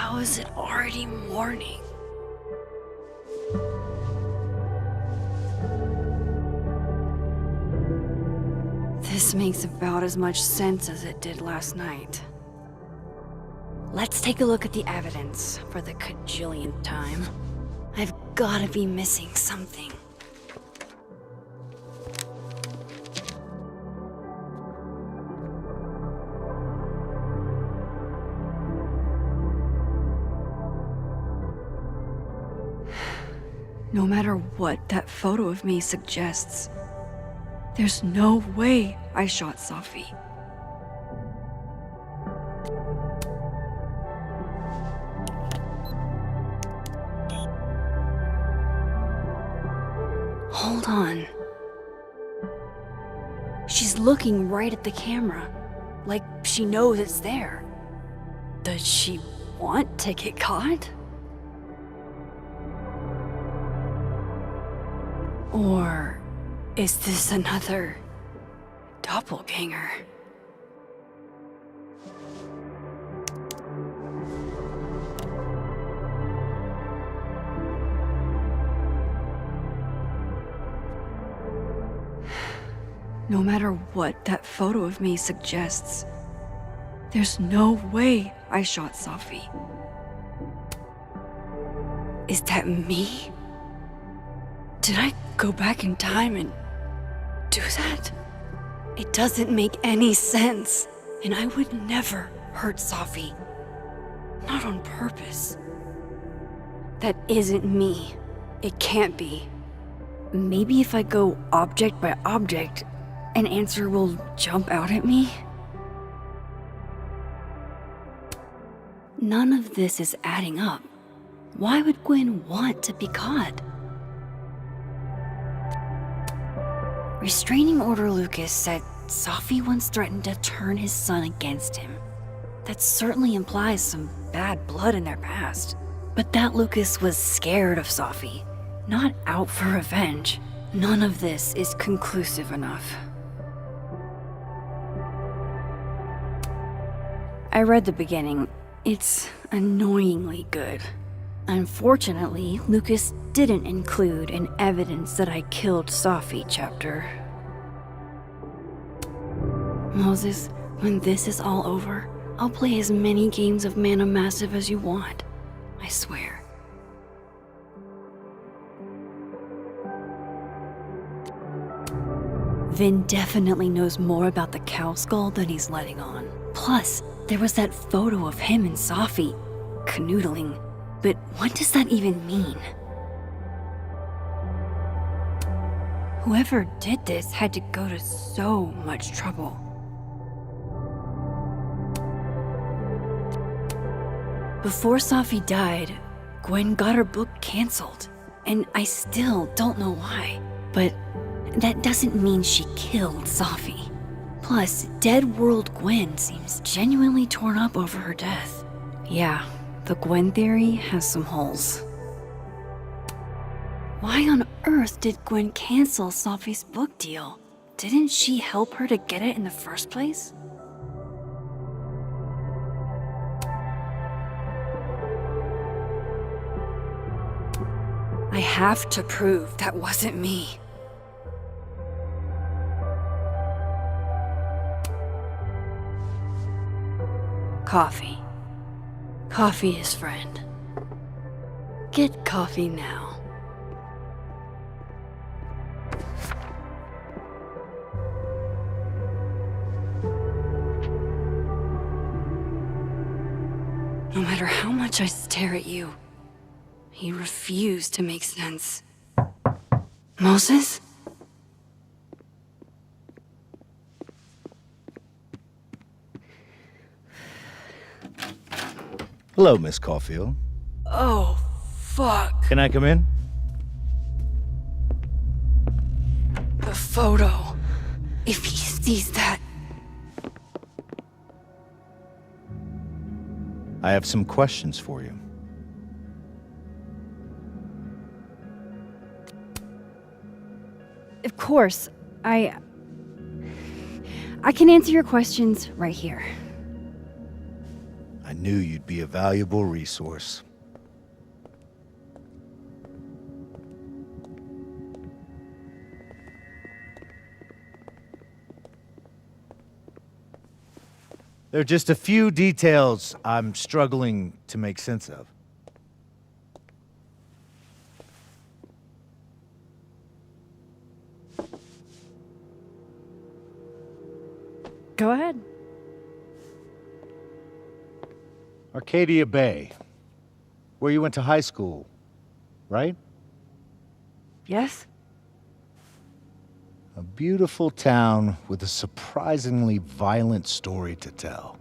How is it already morning? This makes about as much sense as it did last night. Let's take a look at the evidence for the cajillionth time. I've gotta be missing something. No matter what that photo of me suggests, there's no way I shot Safi. Hold on. She's looking right at the camera, like she knows it's there. Does she want to get caught? Or is this another doppelganger? No matter what that photo of me suggests, there's no way I shot Safi. Is that me? Did I go back in time and do that? It doesn't make any sense, and I would never hurt Safi. Not on purpose. That isn't me. It can't be. Maybe if I go object by object, an answer will jump out at me? None of this is adding up. Why would Gwen want to be caught? Restraining Order Lucas said Safi once threatened to turn his son against him. That certainly implies some bad blood in their past. But that Lucas was scared of Safi, not out for revenge. None of this is conclusive enough. I read the beginning. It's annoyingly good. Unfortunately, Lucas didn't include an evidence that I killed Safi chapter. Moses, when this is all over, I'll play as many games of Mana Massive as you want. I swear. Vinh definitely knows more about the cow skull than he's letting on. Plus, there was that photo of him and Safi canoodling. But what does that even mean? Whoever did this had to go to so much trouble. Before Safi died, Gwen got her book canceled, and I still don't know why. But that doesn't mean she killed Safi. Plus, Dead World Gwen seems genuinely torn up over her death. Yeah, the Gwen theory has some holes. Why on earth did Gwen cancel Safi's book deal? Didn't she help her to get it in the first place? I have to prove that wasn't me. Coffee. Coffee is friend. Get coffee now. No matter how much I stare at you, he refused to make sense. Moses? Hello, Miss Caulfield. Oh, fuck. Can I come in? The photo. If he sees that... I have some questions for you. Of course. I can answer your questions right here. I knew you'd be a valuable resource. There are just a few details I'm struggling to make sense of. Go ahead. Arcadia Bay, where you went to high school, right? Yes? A beautiful town with a surprisingly violent story to tell.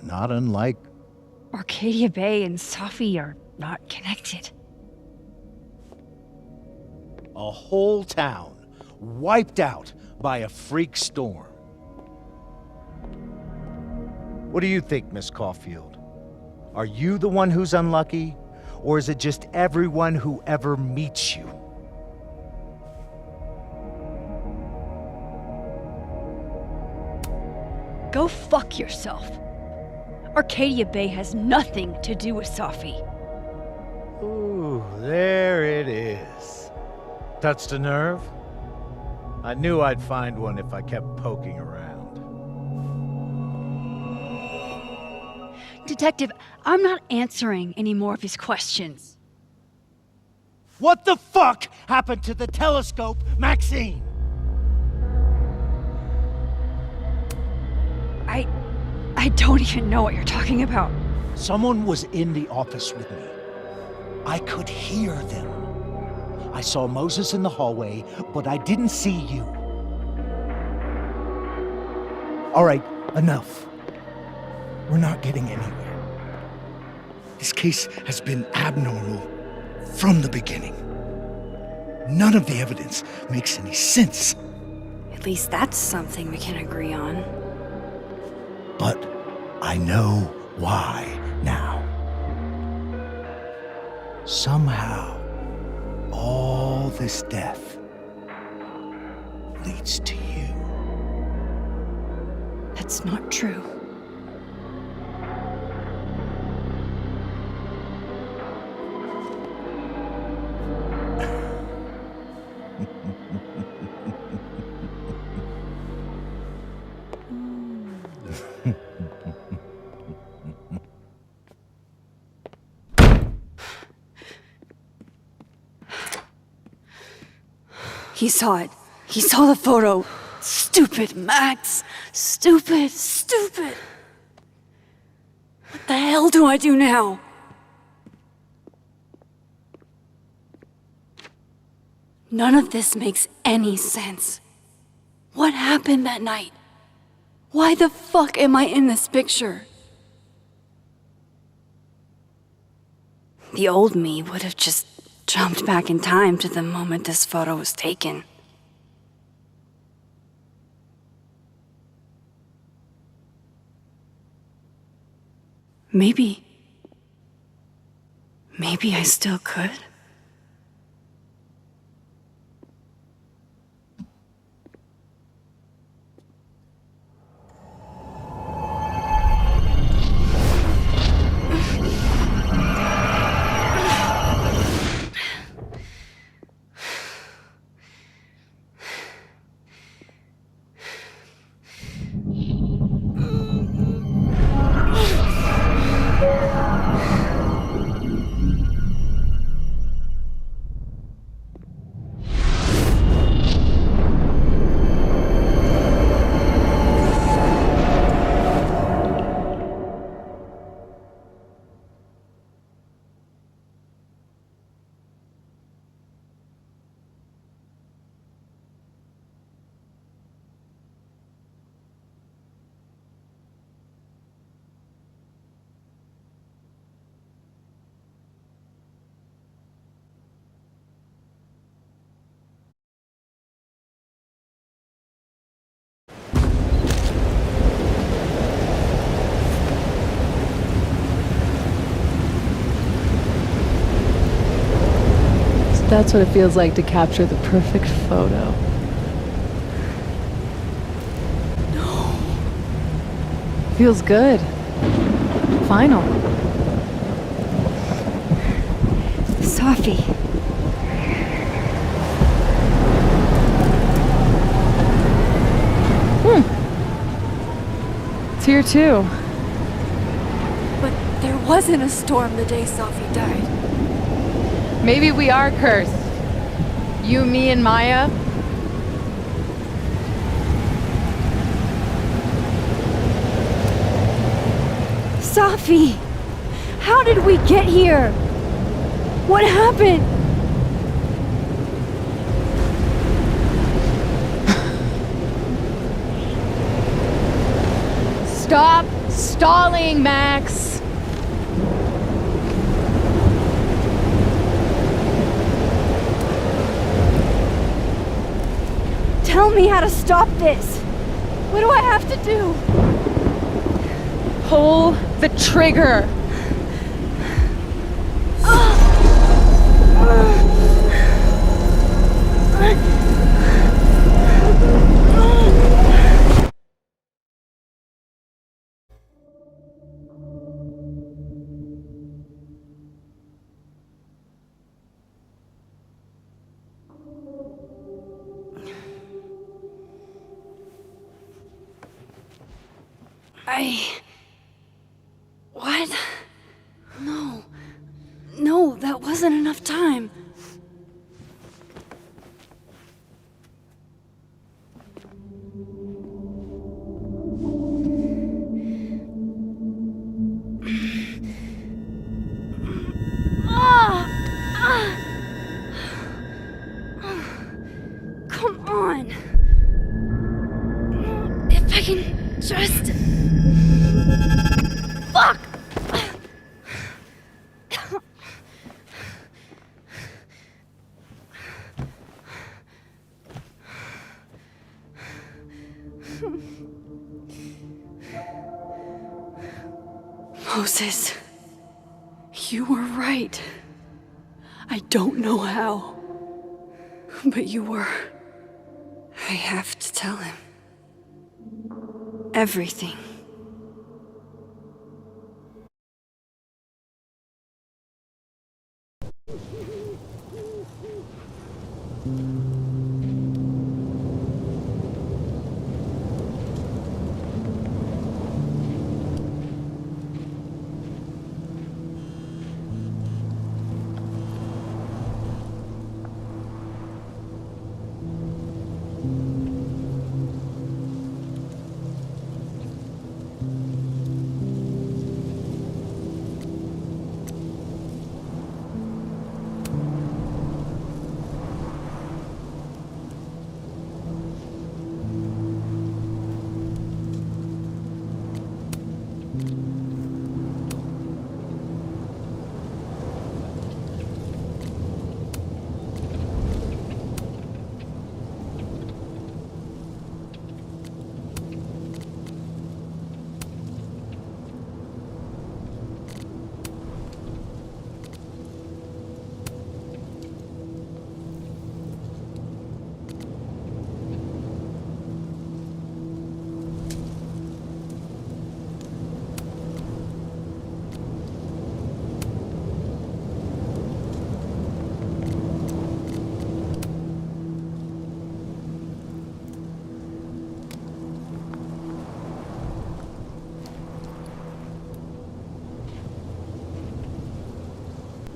Not unlike... Arcadia Bay and Safi are not connected. a whole town wiped out by a freak storm. What do you think, Miss Caulfield? Are you the one who's unlucky, or is it just everyone who ever meets you? Go fuck yourself. Arcadia Bay has nothing to do with Safi. Ooh, there it is. Touched a nerve? I knew I'd find one if I kept poking around. Detective, I'm not answering any more of his questions. What the fuck happened to the telescope, Maxine? I don't even know what you're talking about. Someone was in the office with me. I could hear them. I saw Moses in the hallway, but I didn't see you. All right, enough. We're not getting anywhere. This case has been abnormal from the beginning. None of the evidence makes any sense. At least that's something we can agree on. But I know why now. Somehow, all this death leads to you. That's not true. He saw it. He saw the photo. Stupid Max. Stupid, stupid. What the hell do I do now? None of this makes any sense. What happened that night? Why the fuck am I in this picture? The old me would have just jumped back in time to the moment this photo was taken. Maybe I still could. That's what it feels like to capture the perfect photo. No. Feels good. final? Safi. It's here too. But there wasn't a storm the day Safi died. Maybe we are cursed. You, me, and Maya. Safi! How did we get here? What happened? Stop stalling, Max! Tell me how to stop this! What do I have to do? Pull the trigger! What? No. No, that wasn't enough time. Come on. If I can just... Fuck! Moses, you were right. I don't know how, but you were. I have to tell him. Everything.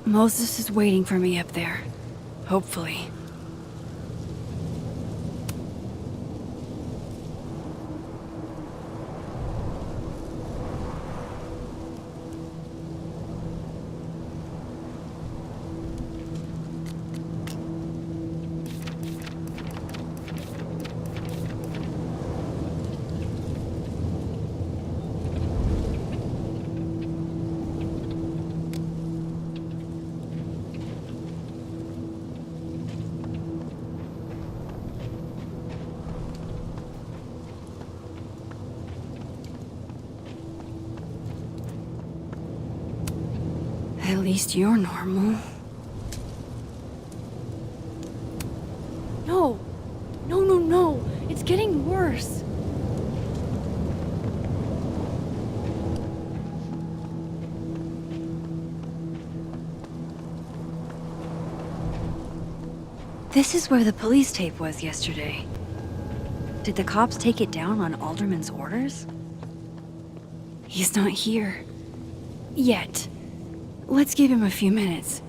Moses is waiting for me up there. Hopefully. At least you're normal. No! No, no, no! It's getting worse! This is where the police tape was yesterday. Did the cops take it down on Alderman's orders? He's not here. Yet. Let's give him a few minutes.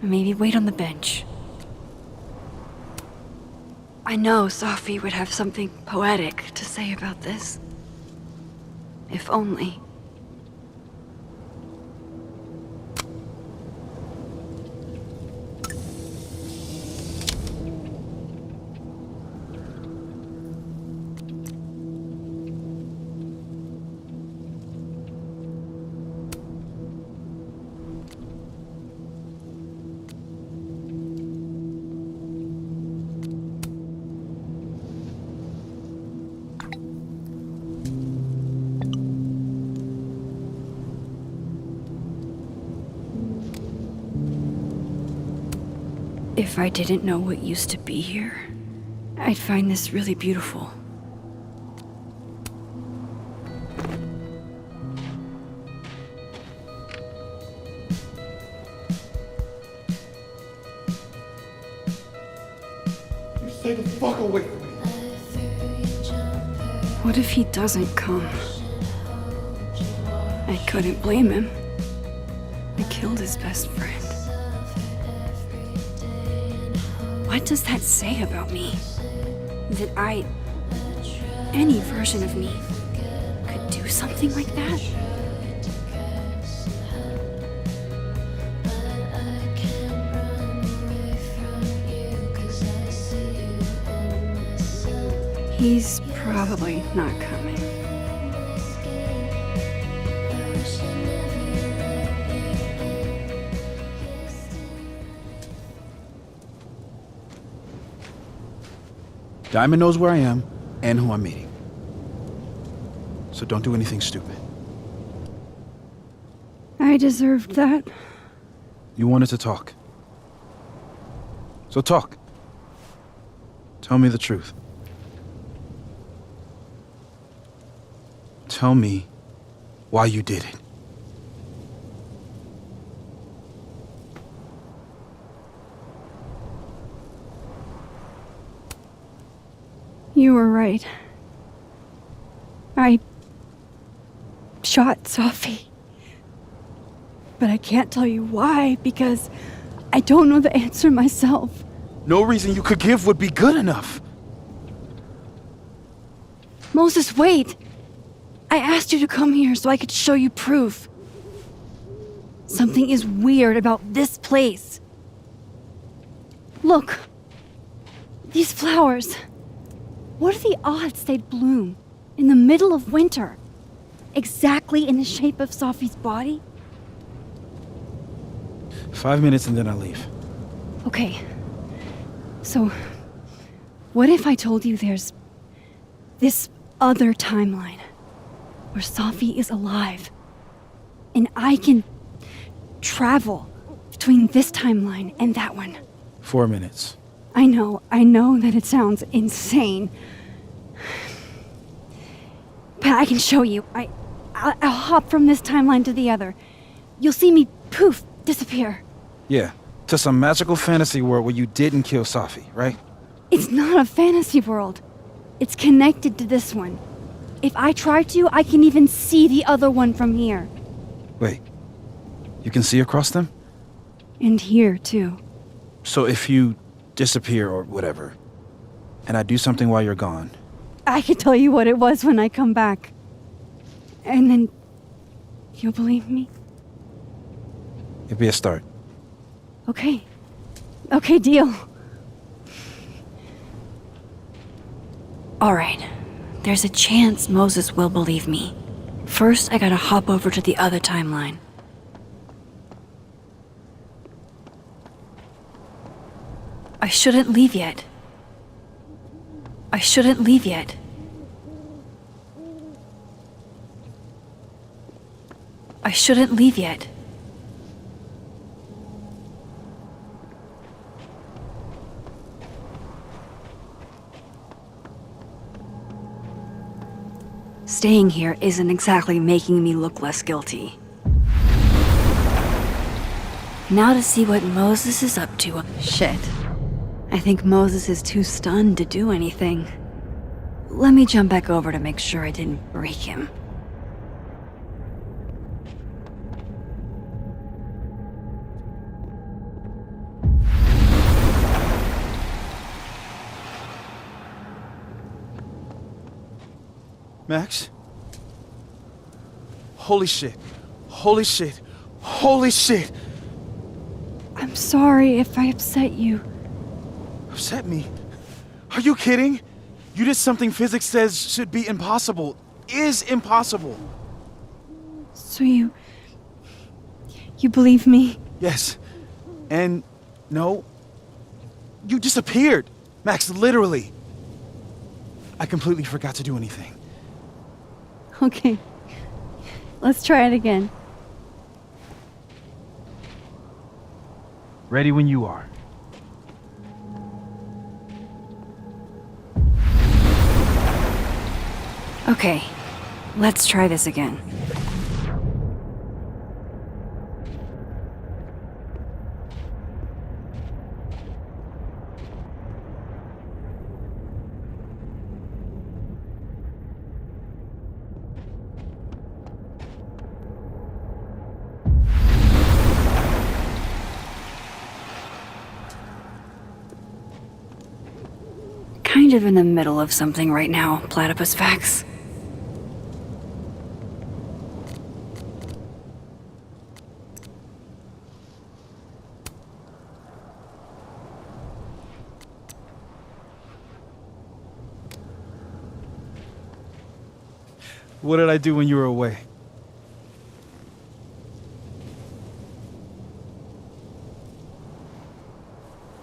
Maybe wait on the bench. I know Safi would have something poetic to say about this. If only. If I didn't know what used to be here, I'd find this really beautiful. You stay the fuck away from me. What if he doesn't come? I couldn't blame him. I killed his best friend. What does that say about me? That any version of me, could do something like that? He's probably not coming. Diamond knows where I am and who I'm meeting. So don't do anything stupid. I deserved that. You wanted to talk. So talk. Tell me the truth. Tell me why you did it. You were right. I shot Safi. But I can't tell you why, because I don't know the answer myself. No reason you could give would be good enough. Moses, wait! I asked you to come here so I could show you proof. Something is weird about this place. Look. These flowers. What are the odds they'd bloom in the middle of winter? Exactly in the shape of Safi's body? 5 minutes and then I leave. Okay. So, what if I told you there's this other timeline where Safi is alive and I can travel between this timeline and that one? 4 minutes. I know that it sounds insane. But I can show you. I'll hop from this timeline to the other. You'll see me, poof, disappear. Yeah, to some magical fantasy world where you didn't kill Safi, right? It's not a fantasy world. It's connected to this one. If I try to, I can even see the other one from here. Wait, you can see across them? And here, too. So if you disappear or whatever, and I do something while you're gone, I can tell you what it was when I come back. And then you'll believe me? it'd be a start. Okay. Okay, deal. All right. There's a chance Moses will believe me. First, I gotta hop over to the other timeline. I shouldn't leave yet. I shouldn't leave yet. I shouldn't leave yet. Staying here isn't exactly making me look less guilty. Now to see what Moses is up to. Shit. I think Moses is too stunned to do anything. Let me jump back over to make sure I didn't break him. Max? Holy shit. Holy shit. Holy shit! I'm sorry if I upset you. Upset me? Are you kidding? You did something physics says should be impossible. Is impossible. So you believe me? Yes. And no. You disappeared. Max, literally. I completely forgot to do anything. Okay. Let's try it again. Ready when you are. Okay. Let's try this again. Kind of in the middle of something right now, Platypus Facts. What did I do when you were away?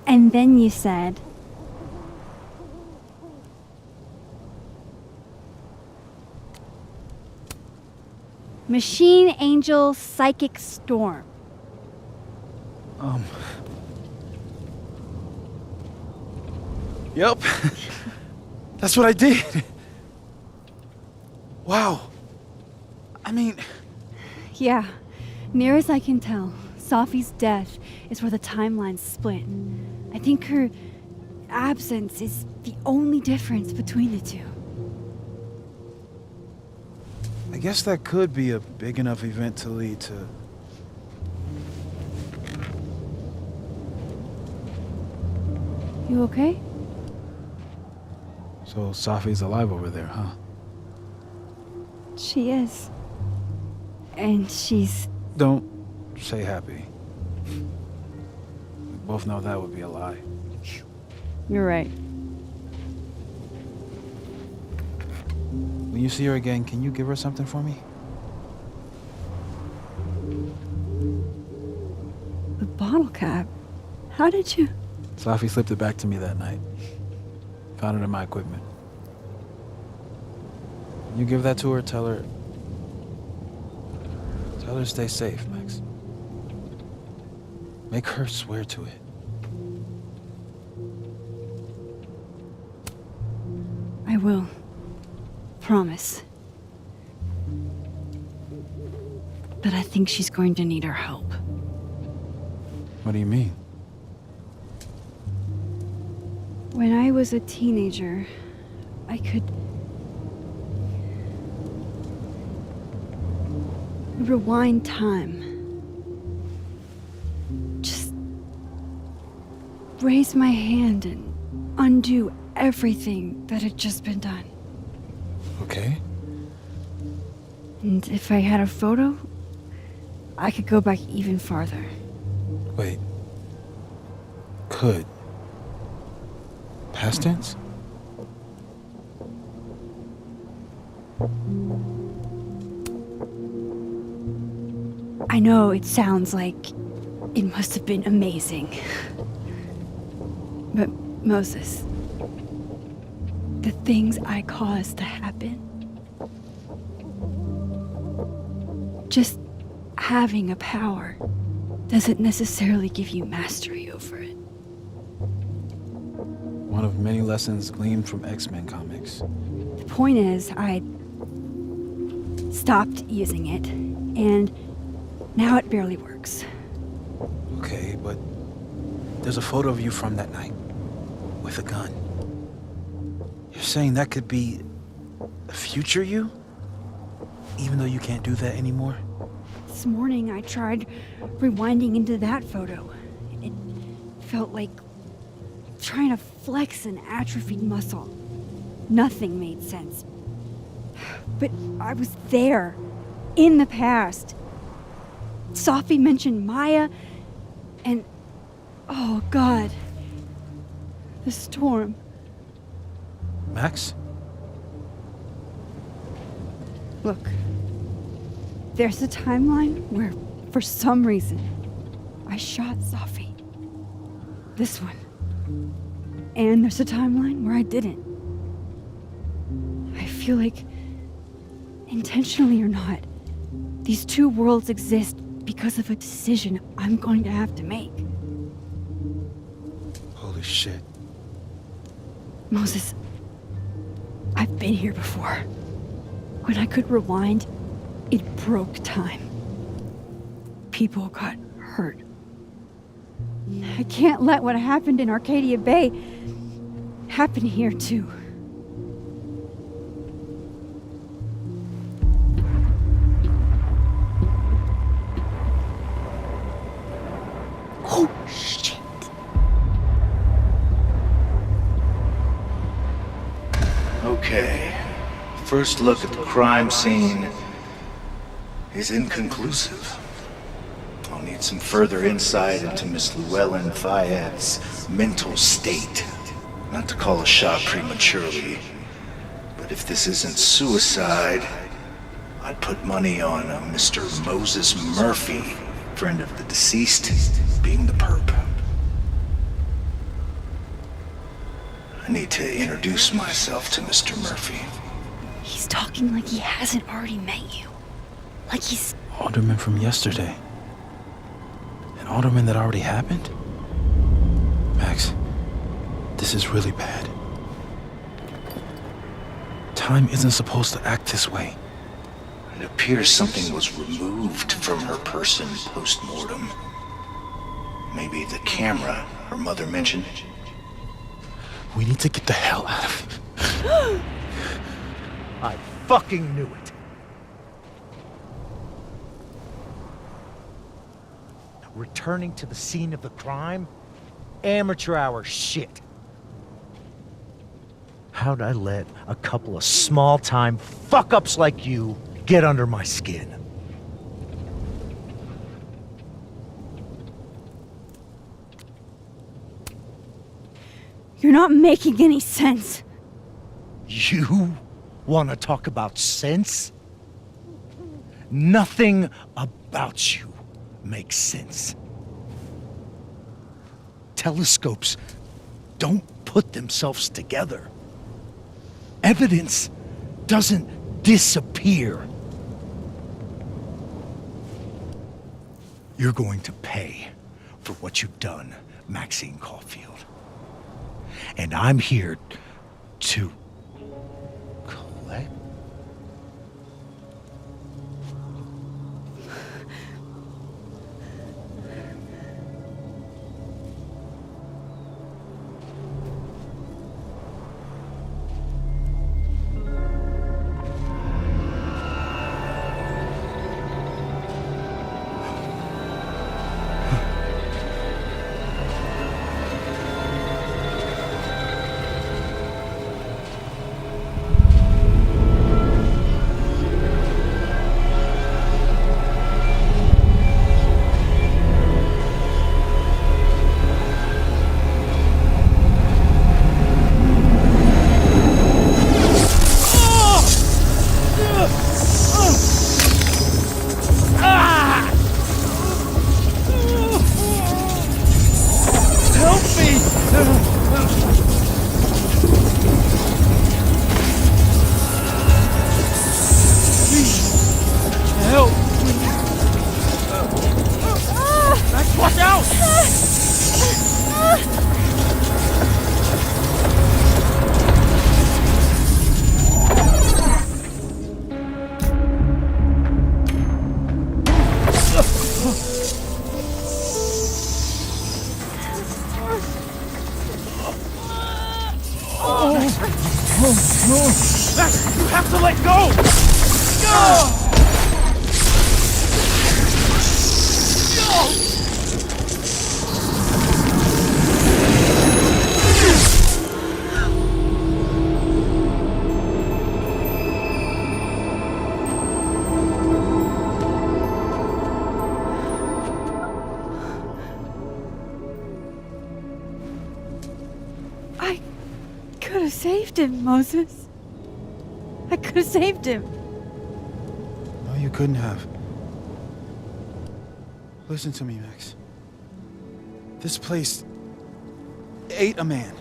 And then you said... Machine Angel Psychic Storm. Yep. That's what I did. Wow. I mean... Yeah, near as I can tell, Safi's death is where the timelines split. I think her absence is the only difference between the two. I guess that could be a big enough event to lead to... You okay? So Safi's alive over there, huh? She is. And she's... Don't say happy. We both know that would be a lie. You're right. When you see her again, can you give her something for me? The bottle cap? How did you... Safi slipped it back to me that night. Found it in my equipment. When you give that to her, tell her to stay safe, Max. Make her swear to it. I will. Promise. But I think she's going to need our help. What do you mean? When I was a teenager, I could... rewind time. Just... raise my hand and undo everything that had just been done. Okay. And if I had a photo, I could go back even farther. Wait. Could. Past tense? I know it sounds like it must have been amazing. But Moses, the things I caused to happen, just having a power doesn't necessarily give you mastery over it. One of many lessons gleaned from X-Men comics. The point is, I stopped using it, and now it barely works. Okay, but there's a photo of you from that night. with a gun. You're saying that could be a future you? Even though you can't do that anymore? This morning I tried rewinding into that photo. It felt like trying to flex an atrophied muscle. Nothing made sense. But I was there, in the past. Safi mentioned Maya, and oh God, the storm. Max? Look, there's a timeline where, for some reason, I shot Safi. This one. And there's a timeline where I didn't. I feel like, intentionally or not, these two worlds exist because of a decision I'm going to have to make. Holy shit. Moses, I've been here before. When I could rewind, it broke time. People got hurt. I can't let what happened in Arcadia Bay happen here too. Oh, shit. Okay. First look at the crime scene is inconclusive. I'll need some further insight into Miss Llewellyn Fayette's mental state. Not to call a shot prematurely, but if this isn't suicide, I'd put money on a Mr. Moses Murphy, friend of the deceased, being the perp. I need to introduce myself to Mr. Murphy. He's talking like he hasn't already met you. Like he's... Alderman from yesterday. An Alderman that already happened? Max, this is really bad. Time isn't supposed to act this way. It appears something was removed from her person post-mortem. Maybe the camera her mother mentioned. We need to get the hell out of here. I fucking knew it. Returning to the scene of the crime? Amateur hour shit. How'd I let a couple of small-time fuck-ups like you get under my skin? You're not making any sense. You want to talk about sense? Nothing about you makes sense. Telescopes don't put themselves together. Evidence doesn't disappear. You're going to pay for what you've done, Maxine Caulfield. And I'm here to collect. could have saved him, Moses. I could have saved him. No, you couldn't have. Listen to me, Max. This place ate a man.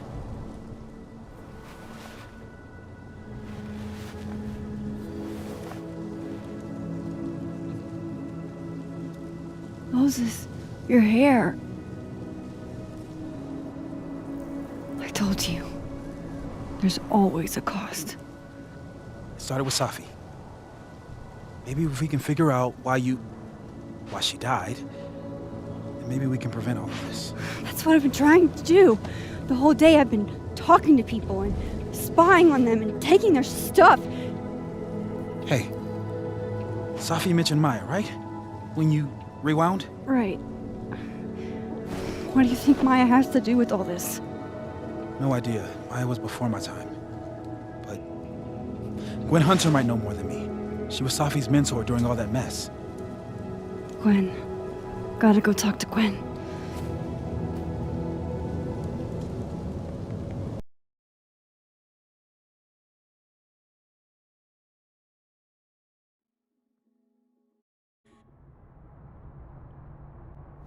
Moses, your hair. I told you. There's always a cost. It started with Safi. Maybe if we can figure out why she died, then maybe we can prevent all of this. That's what I've been trying to do. The whole day I've been talking to people and spying on them and taking their stuff. Hey, Safi mentioned Maya, right? When you rewound? Right. What do you think Maya has to do with all this? No idea. Maya was before my time. But Gwen Hunter might know more than me. She was Safi's mentor during all that mess. Gwen. Gotta go talk to Gwen.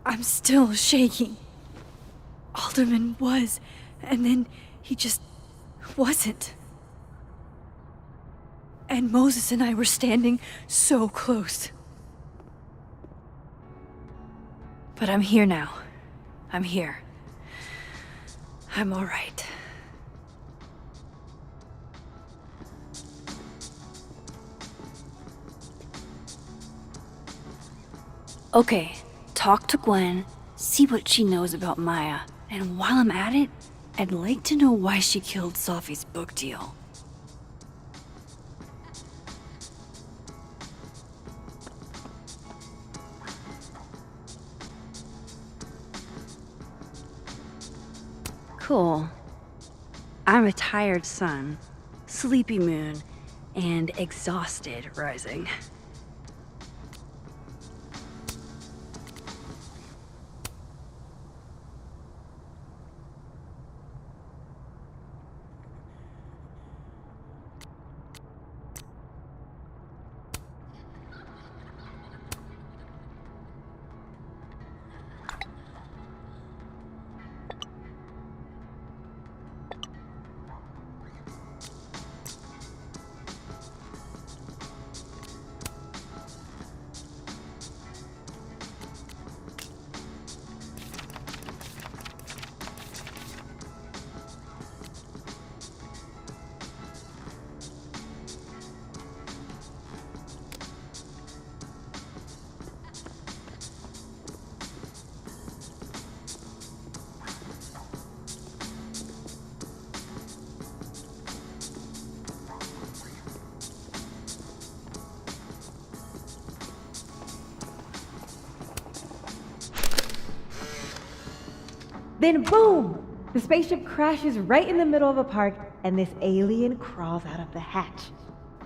I'm still shaking. Alderman was, and then he just wasn't. And Moses and I were standing so close. But I'm here now. I'm here. I'm all right. Okay, talk to Gwen, see what she knows about Maya, and while I'm at it, I'd like to know why she killed Safi's book deal. Cool. I'm a tired sun, sleepy moon, and exhausted rising. Then boom! The spaceship crashes right in the middle of a park, and this alien crawls out of the hatch.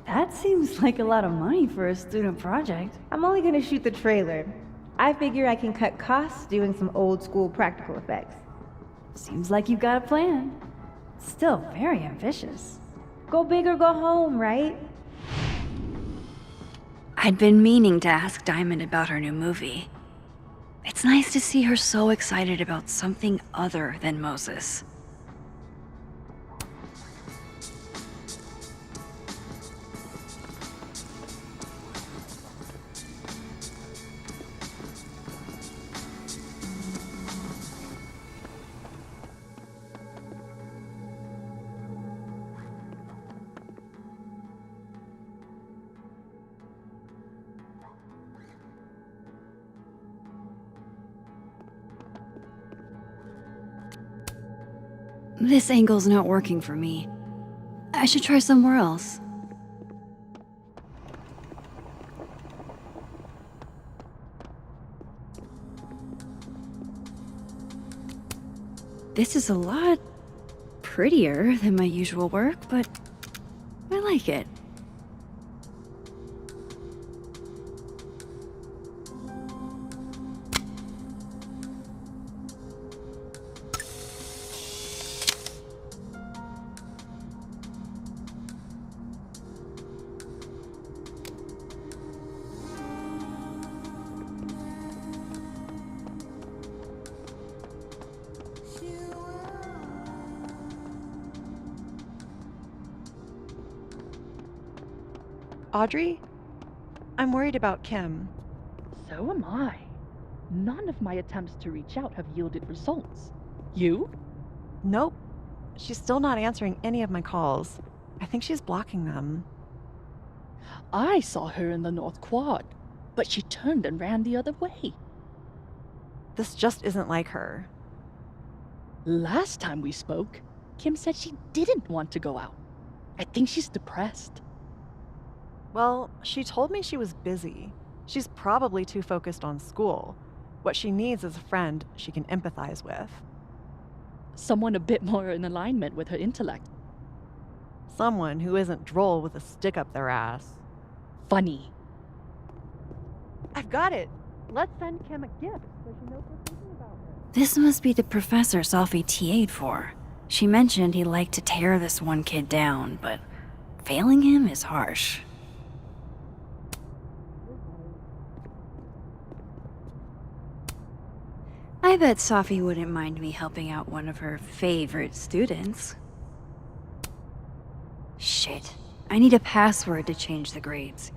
That seems like a lot of money for a student project. I'm only gonna shoot the trailer. I figure I can cut costs doing some old school practical effects. Seems like you've got a plan. Still very ambitious. Go big or go home, right? I'd been meaning to ask Diamond about her new movie. It's nice to see her so excited about something other than Moses. This angle's not working for me. I should try somewhere else. This is a lot prettier than my usual work, but I like it. Audrey? I'm worried about Kim. So am I. None of my attempts to reach out have yielded results. You? Nope. She's still not answering any of my calls. I think she's blocking them. I saw her in the North Quad, but she turned and ran the other way. This just isn't like her. Last time we spoke, Kim said she didn't want to go out. I think she's depressed. Well, she told me she was busy. She's probably too focused on school. What she needs is a friend she can empathize with. Someone a bit more in alignment with her intellect. Someone who isn't droll with a stick up their ass. Funny. I've got it. Let's send Kim a gift so she knows we're thinking about her. This must be the professor Safi TA'd for. She mentioned he liked to tear this one kid down, but failing him is harsh. I bet Safi wouldn't mind me helping out one of her favorite students. Shit. I need a password to change the grades.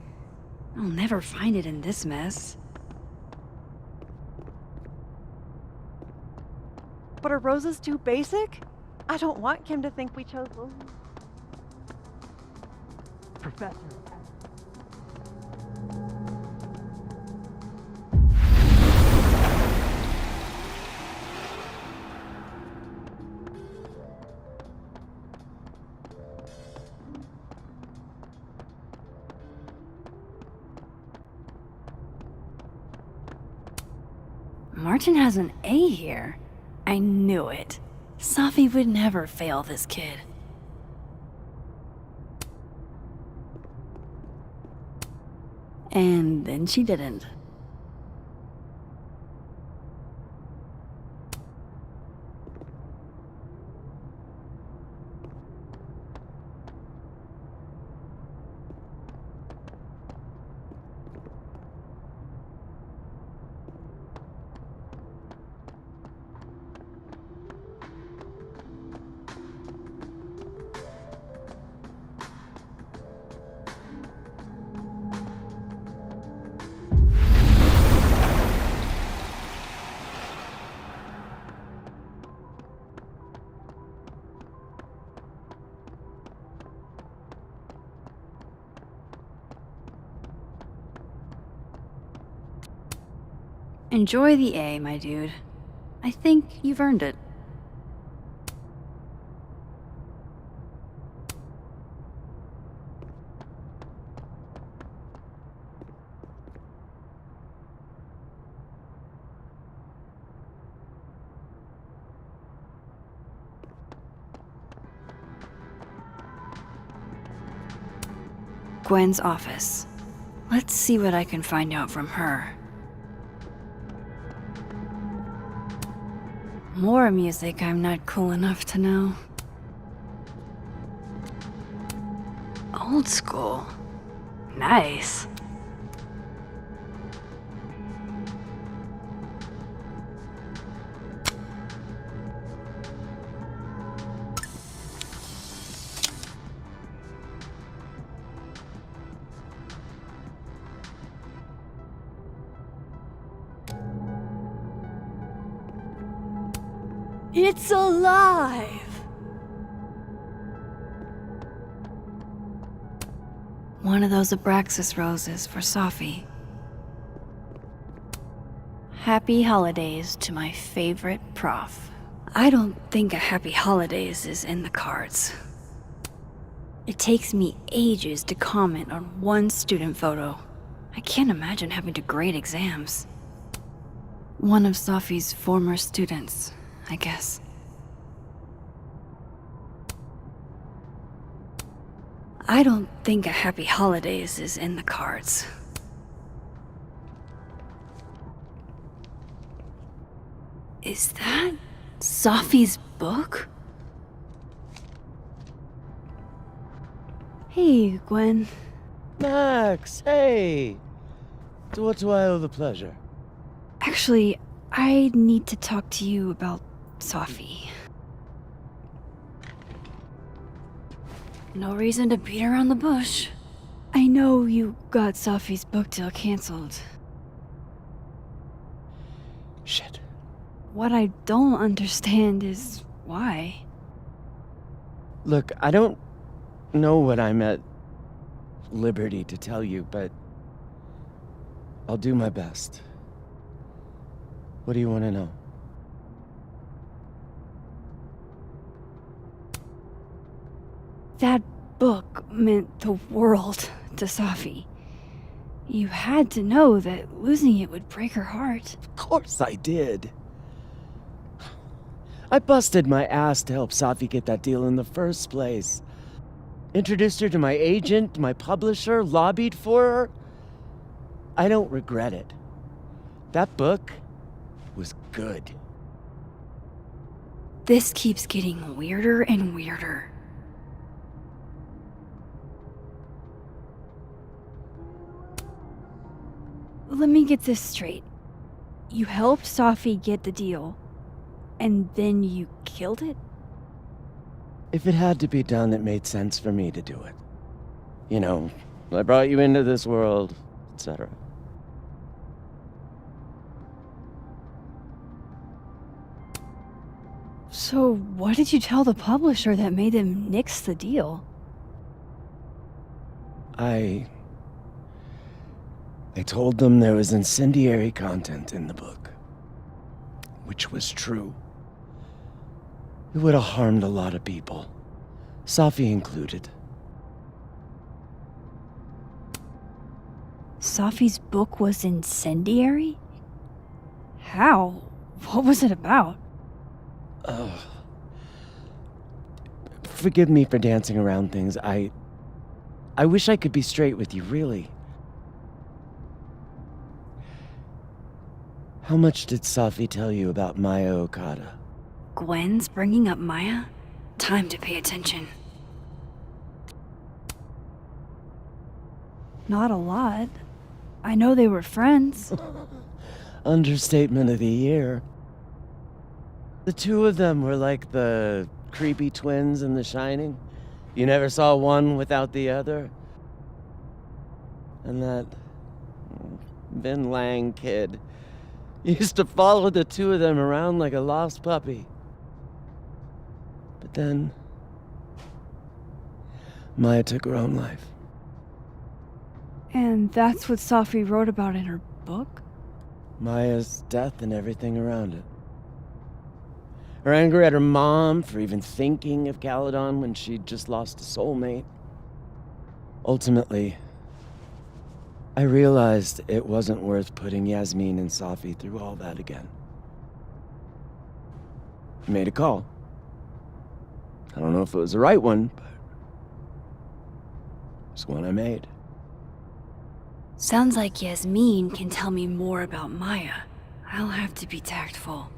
I'll never find it in this mess. But are roses too basic? I don't want Kim to think we chose those. Professor. Martin has an A here. I knew it. Safi would never fail this kid. And then she didn't. Enjoy the A, my dude. I think you've earned it. Gwen's office. Let's see what I can find out from her. More music I'm not cool enough to know. Old school. Nice. It's alive! One of those Abraxas roses for Safi. Happy holidays to my favorite prof. I don't think a happy holidays is in the cards. It takes me ages to comment on one student photo. I can't imagine having to grade exams. One of Safi's former students, I guess. I don't think a happy holidays is in the cards. Is that Safi's book? Hey, Gwen. Max, hey! To what do I owe the pleasure? Actually, I need to talk to you about Safi. No reason to beat around the bush. I know you got Safi's book deal canceled. Shit. What I don't understand is why. Look, I don't know what I'm at liberty to tell you, but I'll do my best. What do you want to know? That book meant the world to Safi. You had to know that losing it would break her heart. Of course I did. I busted my ass to help Safi get that deal in the first place. Introduced her to my agent, my publisher, lobbied for her. I don't regret it. That book was good. This keeps getting weirder and weirder. Let me get this straight. You helped Safi get the deal, and then you killed it? If it had to be done, it made sense for me to do it. You know, I brought you into this world, etc. So what did you tell the publisher that made them nix the deal? I told them there was incendiary content in the book, which was true. It would have harmed a lot of people, Safi included. Safi's book was incendiary? How? What was it about? Forgive me for dancing around things. I wish I could be straight with you, really. How much did Safi tell you about Maya Okada? Gwen's bringing up Maya? Time to pay attention. Not a lot. I know they were friends. Understatement of the year. The two of them were like the creepy twins in The Shining. You never saw one without the other. And that Vinh Lang kid used to follow the two of them around like a lost puppy. But then Maya took her own life. And that's what Safi wrote about in her book? Maya's death and everything around it. Her anger at her mom for even thinking of Caledon when she'd just lost a soulmate. Ultimately, I realized it wasn't worth putting Yasmin and Safi through all that again. I made a call. I don't know if it was the right one, but it's one I made. Sounds like Yasmin can tell me more about Maya. I'll have to be tactful.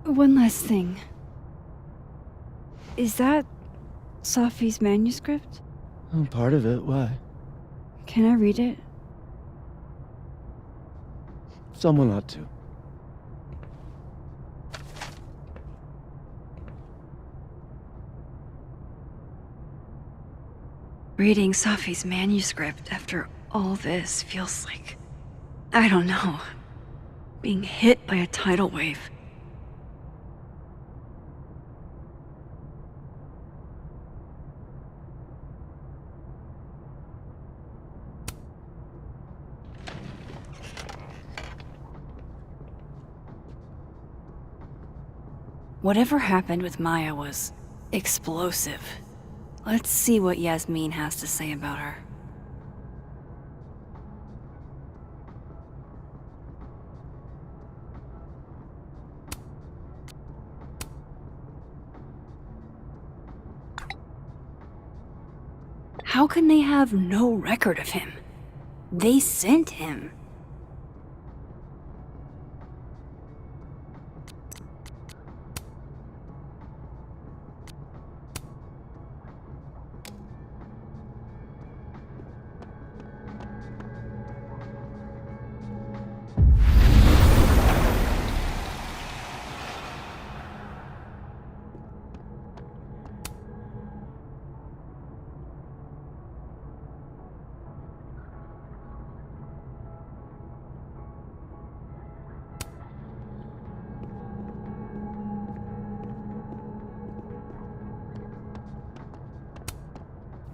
One last thing. Is that Safi's manuscript? Oh, part of it, why? Can I read it? Someone ought to. Reading Safi's manuscript after all this feels like, I don't know, being hit by a tidal wave. Whatever happened with Maya was explosive. Let's see what Yasmin has to say about her. How can they have no record of him? They sent him.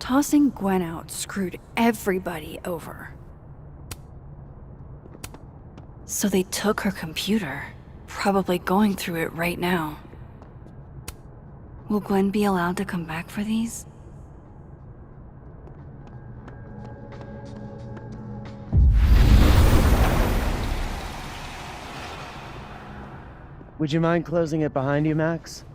Tossing Gwen out screwed everybody over. So they took her computer, probably going through it right now. Will Gwen be allowed to come back for these? Would you mind closing it behind you, Max?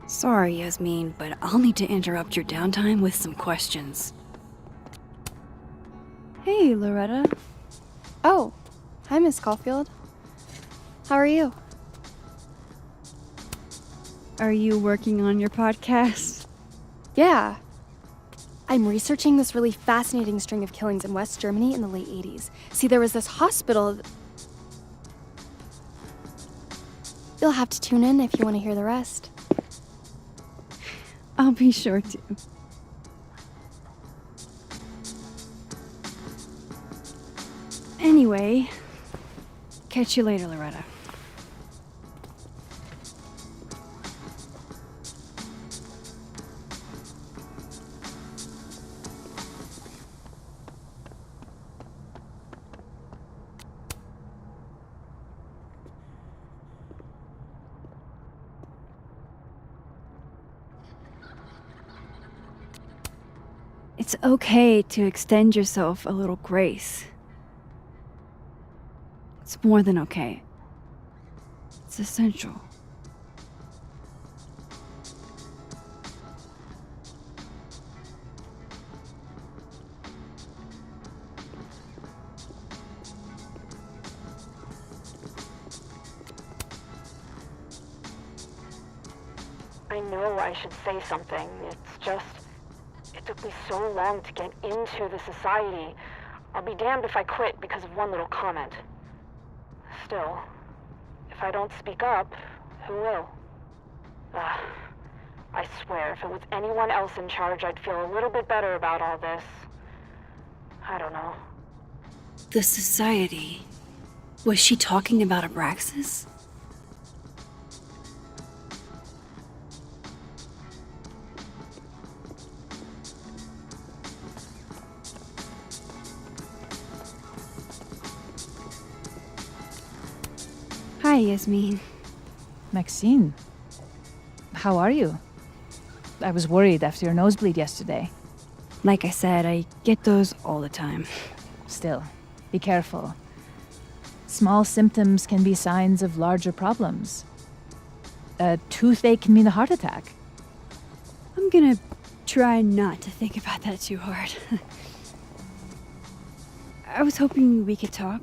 Sorry, Yasmin, but I'll need to interrupt your downtime with some questions. Hey, Loretta. Oh, hi, Miss Caulfield. How are you? Are you working on your podcast? Yeah. I'm researching this really fascinating string of killings in West Germany in the late 80s. See, there was this hospital. You'll have to tune in if you want to hear the rest. I'll be sure to. Anyway, catch you later, Loretta. It's okay to extend yourself a little grace. It's more than okay. It's essential. I know I should say something. It's just... It took me so long to get into the society. I'll be damned if I quit because of one little comment. Still, if I don't speak up, who will? I swear, if it was anyone else in charge, I'd feel a little bit better about all this. I don't know. The society. Was she talking about Abraxas? Hi, Yasmin. Maxine, how are you? I was worried after your nosebleed yesterday. Like I said, I get those all the time. Still, be careful. Small symptoms can be signs of larger problems. A toothache can mean a heart attack. I'm gonna try not to think about that too hard. I was hoping we could talk.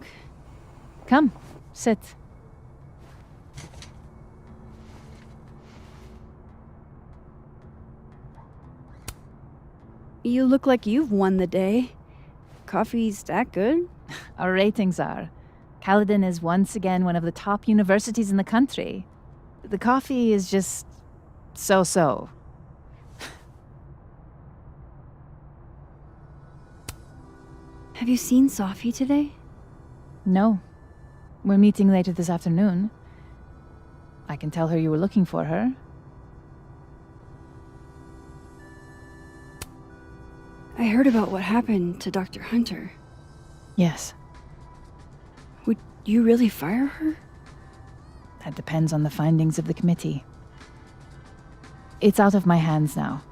Come, sit. You look like you've won the day. Coffee's that good? Our ratings are. Caledon is once again one of the top universities in the country. The coffee is just so-so. Have you seen Safi today? No. We're meeting later this afternoon. I can tell her you were looking for her. I heard about what happened to Dr. Hunter. Yes. Would you really fire her? That depends on the findings of the committee. It's out of my hands now.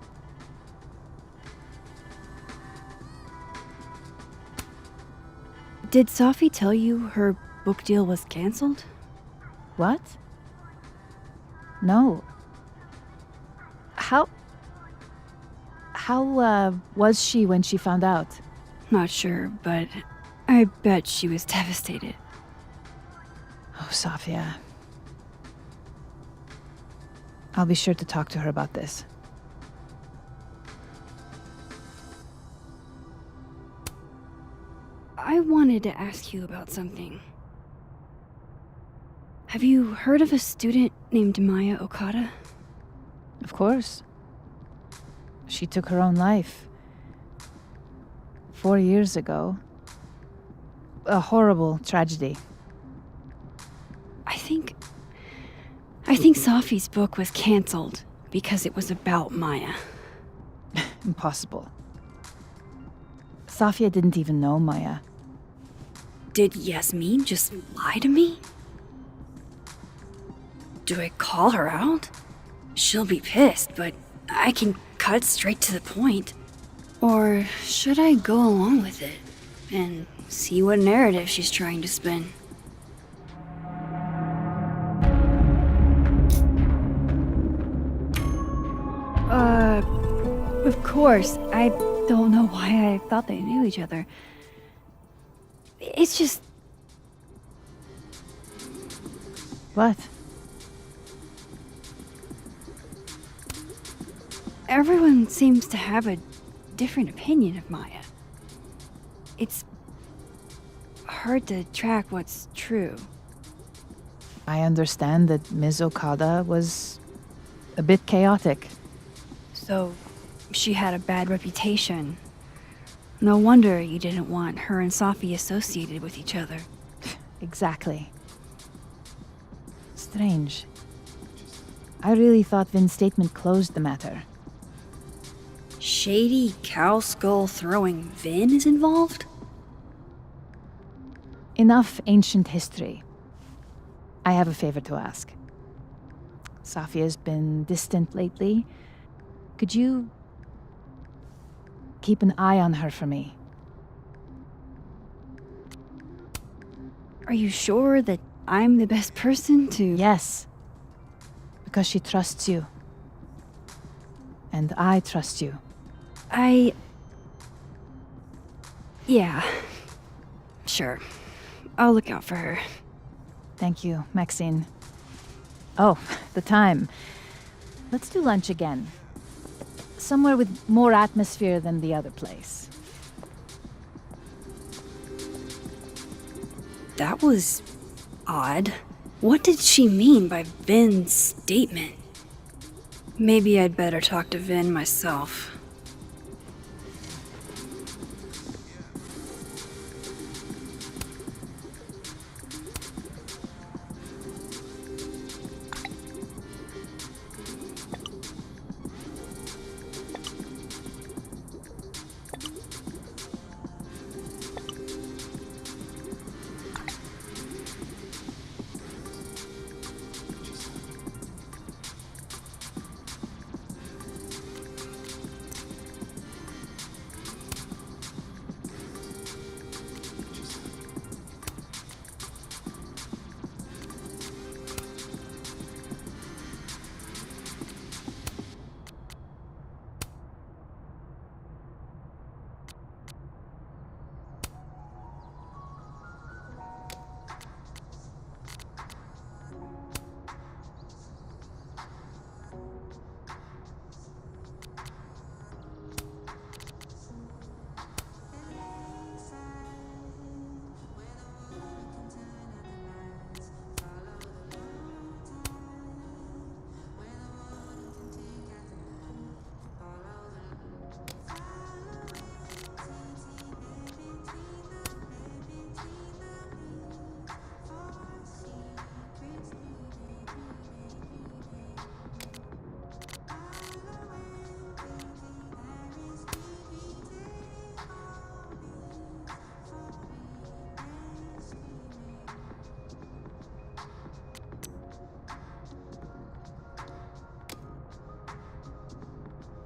Did Safi tell you her book deal was canceled? What? No. How was she when she found out? Not sure, but I bet she was devastated. Oh, Safia. I'll be sure to talk to her about this. I wanted to ask you about something. Have you heard of a student named Maya Okada? Of course. She took her own life. 4 years ago. A horrible tragedy. I think Safi's book was cancelled because it was about Maya. Impossible. Safia didn't even know Maya. Did Yasmin just lie to me? Do I call her out? She'll be pissed, but I can cut straight to the point. Or should I go along with it and see what narrative she's trying to spin? Of course, I don't know why I thought they knew each other. It's just... What? Everyone seems to have a different opinion of Maya. It's hard to track what's true. I understand that Ms. Okada was a bit chaotic. So, she had a bad reputation. No wonder you didn't want her and Safi associated with each other. Exactly. Strange. I really thought Vin's statement closed the matter. Shady cow skull throwing Vinh is involved? Enough ancient history. I have a favor to ask. Safia's been distant lately. Could you keep an eye on her for me? Are you sure that I'm the best person to... Yes. Because she trusts you. And I trust you. Yeah. Sure. I'll look out for her. Thank you, Maxine. Oh, the time. Let's do lunch again. Somewhere with more atmosphere than the other place. That was... odd. What did she mean by Vin's statement? Maybe I'd better talk to Vinh myself.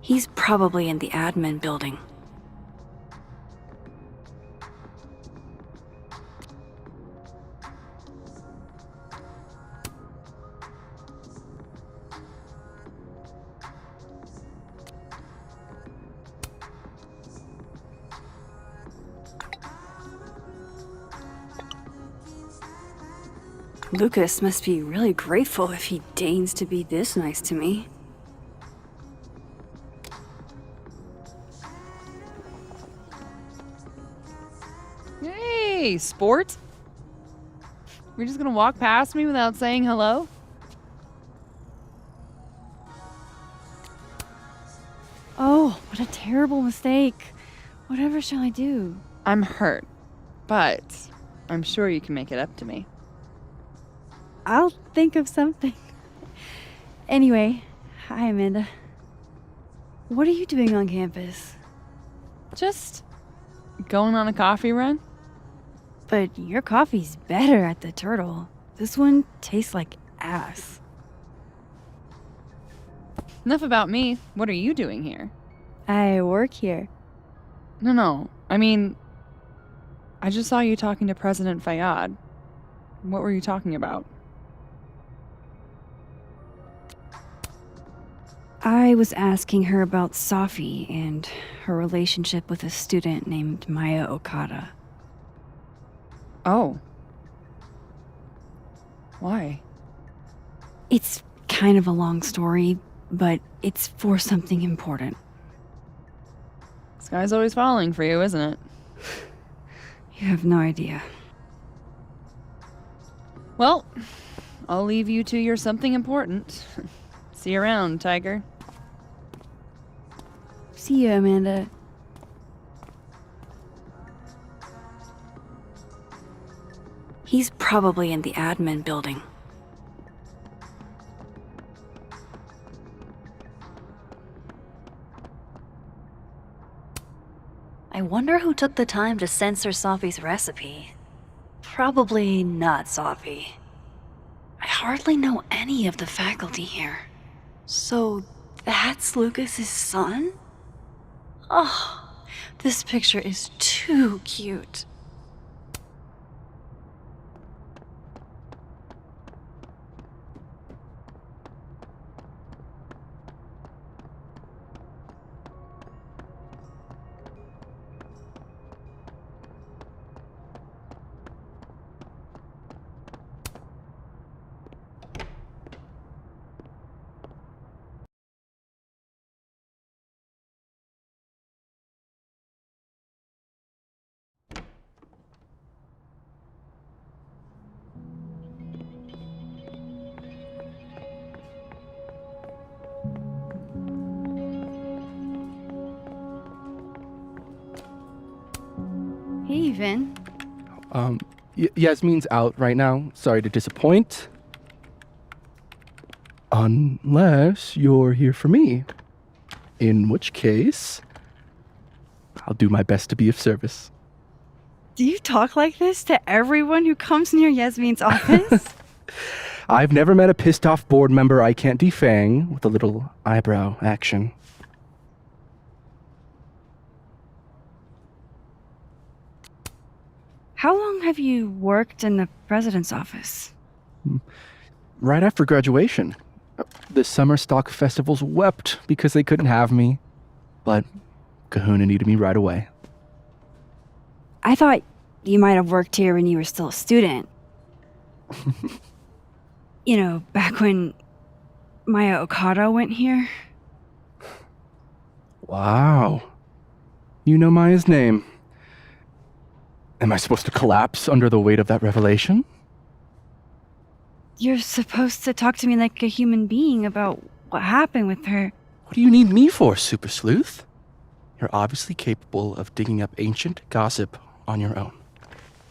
He's probably in the admin building. Lucas must be really grateful if he deigns to be this nice to me. Hey, sport? You're just gonna walk past me without saying hello? Oh, what a terrible mistake. Whatever shall I do? I'm hurt, but I'm sure you can make it up to me. I'll think of something. Anyway, hi, Amanda. What are you doing on campus? Just going on a coffee run? But your coffee's better at the Turtle. This one tastes like ass. Enough about me. What are you doing here? I work here. No. I mean, I just saw you talking to President Fayyad. What were you talking about? I was asking her about Safi and her relationship with a student named Maya Okada. Oh. Why? It's kind of a long story, but it's for something important. Sky's always falling for you, isn't it? You have no idea. Well, I'll leave you to your something important. See you around, Tiger. See you, Amanda. He's probably in the admin building. I wonder who took the time to censor Safi's recipe. Probably not Safi. I hardly know any of the faculty here. So that's Lucas's son? Oh, this picture is too cute. Hey, Vinh. Yasmin's out right now. Sorry to disappoint. Unless you're here for me. In which case, I'll do my best to be of service. Do you talk like this to everyone who comes near Yasmin's office? I've never met a pissed off board member I can't defang with a little eyebrow action. How long have you worked in the president's office? Right after graduation. The summer stock festivals wept because they couldn't have me. But Kahuna needed me right away. I thought you might have worked here when you were still a student. You know, back when Maya Okada went here. Wow. You know Maya's name. Am I supposed to collapse under the weight of that revelation? You're supposed to talk to me like a human being about what happened with her. What do you need me for, Super Sleuth? You're obviously capable of digging up ancient gossip on your own.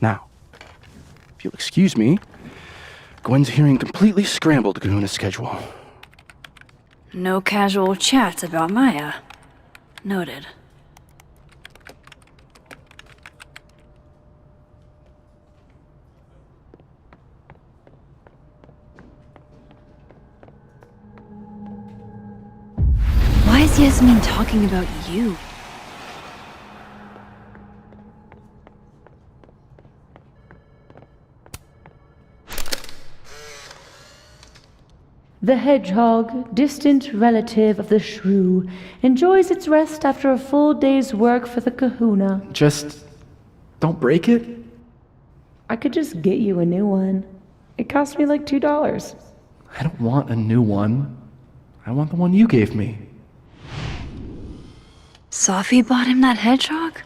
Now, if you'll excuse me, Gwen's hearing completely scrambled Kahuna's schedule. No casual chats about Maya. Noted. Why is Yasmin talking about you? The hedgehog, distant relative of the shrew, enjoys its rest after a full day's work for the kahuna. Just don't break it? I could just get you a new one. It cost me like $2. I don't want a new one. I want the one you gave me. Safi bought him that hedgehog?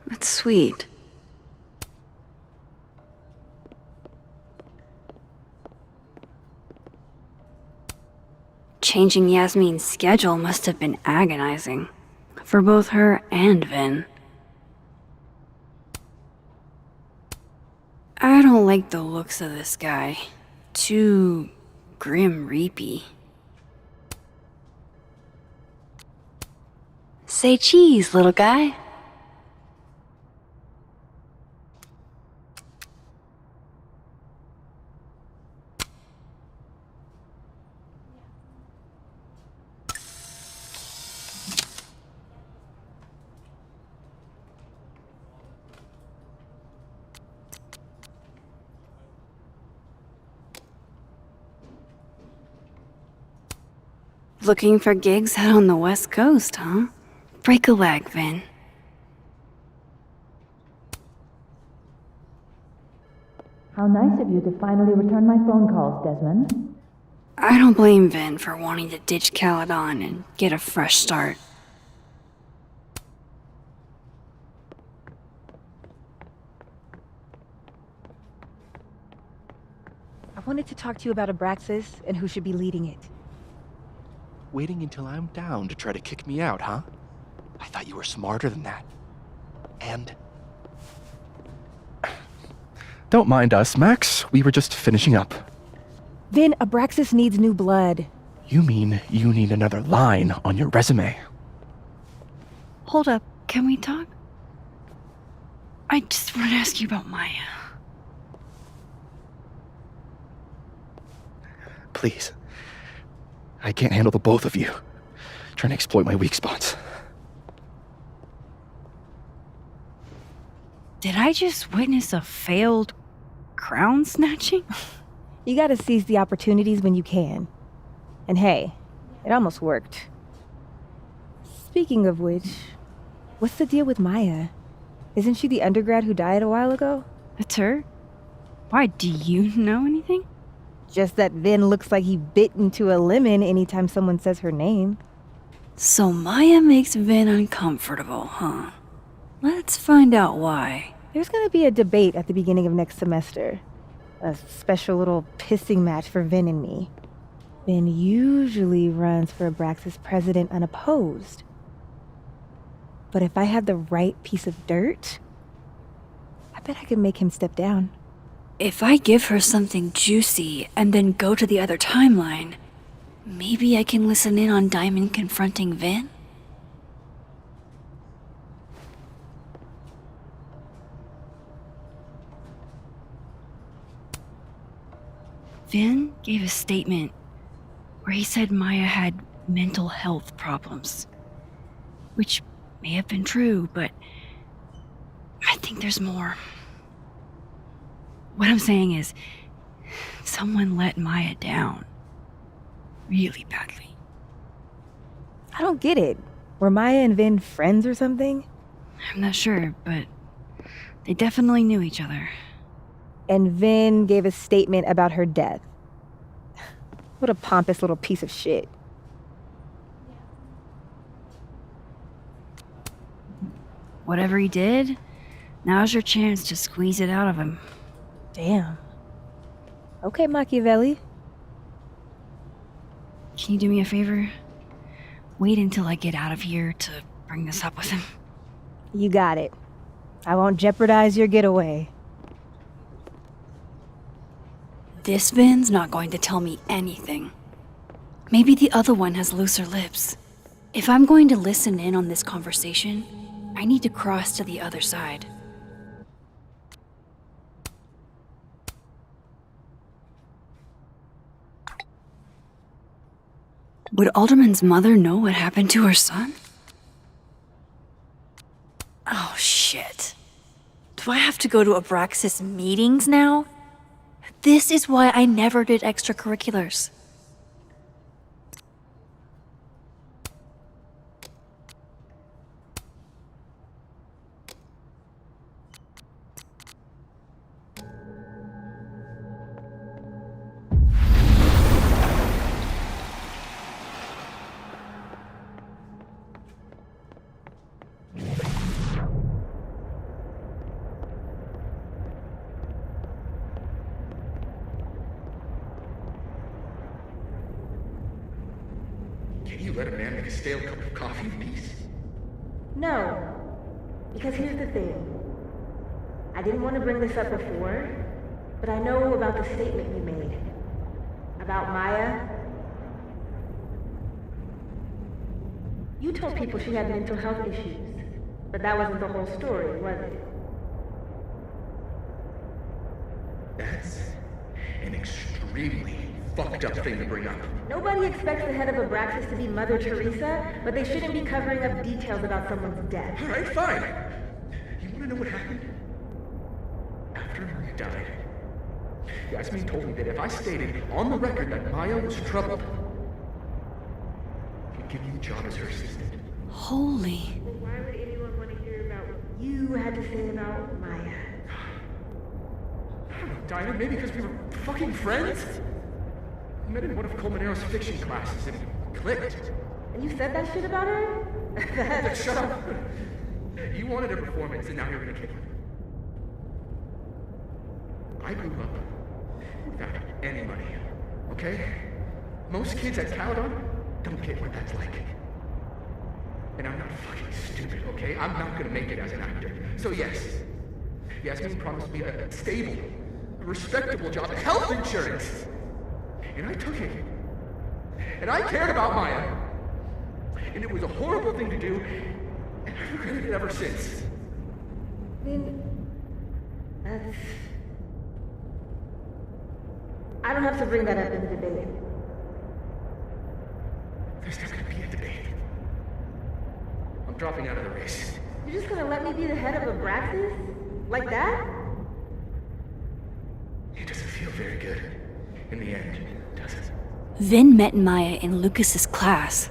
That's sweet. changing Yasmin's schedule must have been agonizing. For both her and Vinh. I don't like the looks of this guy. Too grim reapy. Say cheese, little guy. Looking for gigs out on the West Coast, huh? Break a leg, Vinh. How nice of you to finally return my phone calls, Desmond. I don't blame Vinh for wanting to ditch Caledon and get a fresh start. I wanted to talk to you about Abraxas and who should be leading it. Waiting until I'm down to try to kick me out, huh? I thought you were smarter than that. And... Don't mind us, Max. We were just finishing up. Vinh, Abraxas needs new blood. You mean you need another line on your resume? Hold up, can we talk? I just want to ask you about Maya. Please. I can't handle the both of you. Trying to exploit my weak spots. Did I just witness a failed crown snatching? You gotta seize the opportunities when you can. And hey, it almost worked. Speaking of which, what's the deal with Maya? Isn't she the undergrad who died a while ago? That's her? Why, do you know anything? Just that Vinh looks like he bit into a lemon anytime someone says her name. So Maya makes Vinh uncomfortable, huh? Let's find out why. There's gonna be a debate at the beginning of next semester. A special little pissing match for Vinh and me. Vinh usually runs for Abraxas president unopposed. But if I had the right piece of dirt, I bet I could make him step down. If I give her something juicy and then go to the other timeline, maybe I can listen in on Diamond confronting Vinh? Vinh gave a statement where he said Maya had mental health problems. Which may have been true, but I think there's more. What I'm saying is, someone let Maya down. Really badly. I don't get it. Were Maya and Vinh friends or something? I'm not sure, but they definitely knew each other. And Vinh gave a statement about her death. What a pompous little piece of shit. Whatever he did, now's your chance to squeeze it out of him. Damn. Okay, Machiavelli. Can you do me a favor? Wait until I get out of here to bring this up with him. You got it. I won't jeopardize your getaway. This Vin's not going to tell me anything. Maybe the other one has looser lips. If I'm going to listen in on this conversation, I need to cross to the other side. Would Alderman's mother know what happened to her son? Oh, shit. Do I have to go to Abraxas meetings now? This is why I never did extracurriculars. You let a man make a stale cup of coffee in peace? No. Because here's the thing. I didn't want to bring this up before, but I know about the statement you made. About Maya. You told people she had mental health issues, but that wasn't the whole story, was it? That's an extremely fucked up thing to bring up. Nobody expects the head of Abraxas to be Mother Teresa, but they shouldn't be covering up details about someone's death. All right, fine. You want to know what happened? After Maya died, Yasmin told me that if I stated on the record that Maya was troubled, he'd give me the job as her assistant. Holy. Why would anyone want to hear about what you had to say about Maya? I don't know, Diamond, maybe because we were fucking friends? We met in one of Colmenaro's fiction classes and it clicked. And you said that shit about her? Shut up. You wanted a performance and now you're gonna kill her. I grew up without any money, okay? Most kids at Caledon don't get what that's like. And I'm not fucking stupid, okay? I'm not gonna make it as an actor. So yes, Yasmin promised me a stable, a respectable job, health insurance. And I took it. And I cared about Maya. And it was a horrible thing to do, and I've regretted it ever since. That's... I don't have to bring that up in the debate. There's not gonna be a debate. I'm dropping out of the race. You're just gonna let me be the head of Abraxas? Like that? It doesn't feel very good. In the end, does it? Vinh met Maya in Lucas's class.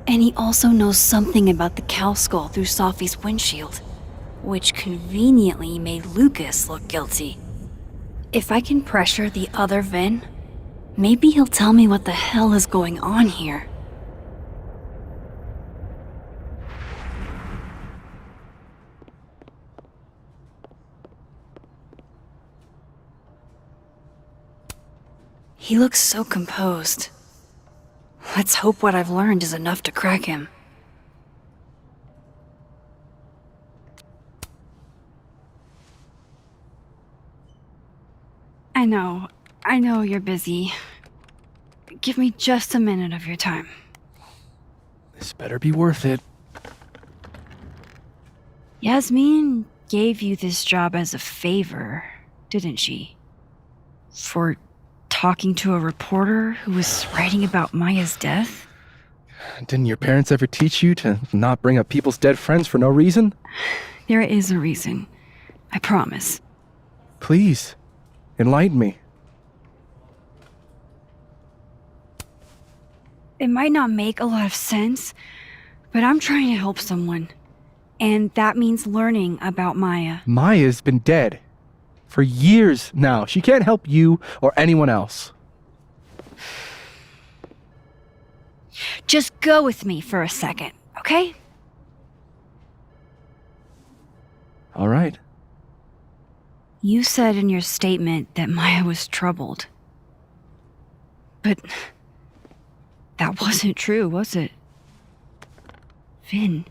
And he also knows something about the cow skull through Safi's windshield, which conveniently made Lucas look guilty. If I can pressure the other Vinh, maybe he'll tell me what the hell is going on here. He looks so composed. Let's hope what I've learned is enough to crack him. I know you're busy. Give me just a minute of your time. This better be worth it. Yasmin gave you this job as a favor, didn't she? For talking to a reporter who was writing about Maya's death? Didn't your parents ever teach you to not bring up people's dead friends for no reason? There is a reason. I promise. Please, enlighten me. It might not make a lot of sense, but I'm trying to help someone. And that means learning about Maya. Maya's been dead for years now. She can't help you or anyone else. Just go with me for a second, okay? All right. You said in your statement that Maya was troubled. But that wasn't true, was it? Vinh,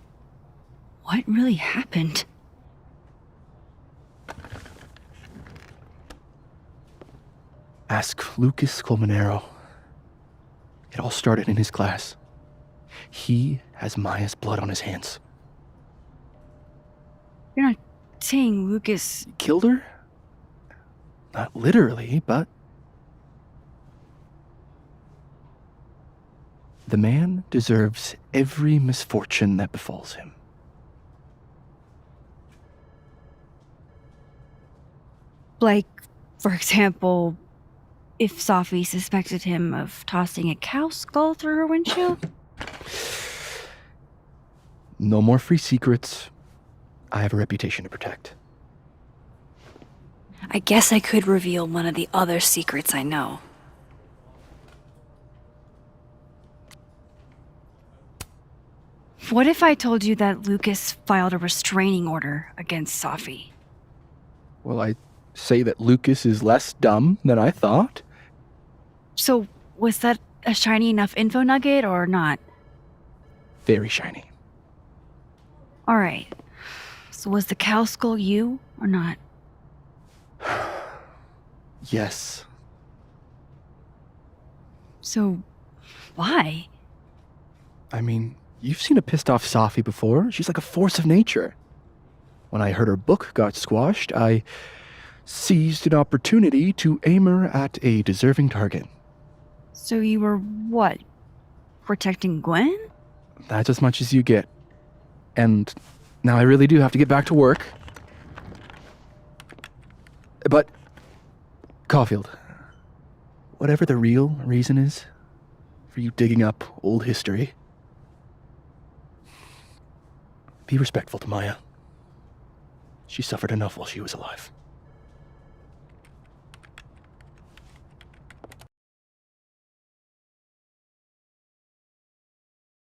what really happened? Ask Lucas Colmenero. It all started in his class. He has Maya's blood on his hands. You're not saying Lucas killed her? Not literally, but... The man deserves every misfortune that befalls him. Like, for example, if Safi suspected him of tossing a cow skull through her windshield? No more free secrets. I have a reputation to protect. I guess I could reveal one of the other secrets I know. What if I told you that Lucas filed a restraining order against Safi? Well, I say that Lucas is less dumb than I thought. So, was that a shiny enough info nugget or not? very shiny. Alright. So was the cow skull you, or not? Yes. So, why? I mean, you've seen a pissed off Safi before. She's like a force of nature. When I heard her book got squashed, I seized an opportunity to aim her at a deserving target. So you were, what, protecting Gwen? That's as much as you get. And now I really do have to get back to work. But, Caulfield, whatever the real reason is for you digging up old history, be respectful to Maya. She suffered enough while she was alive.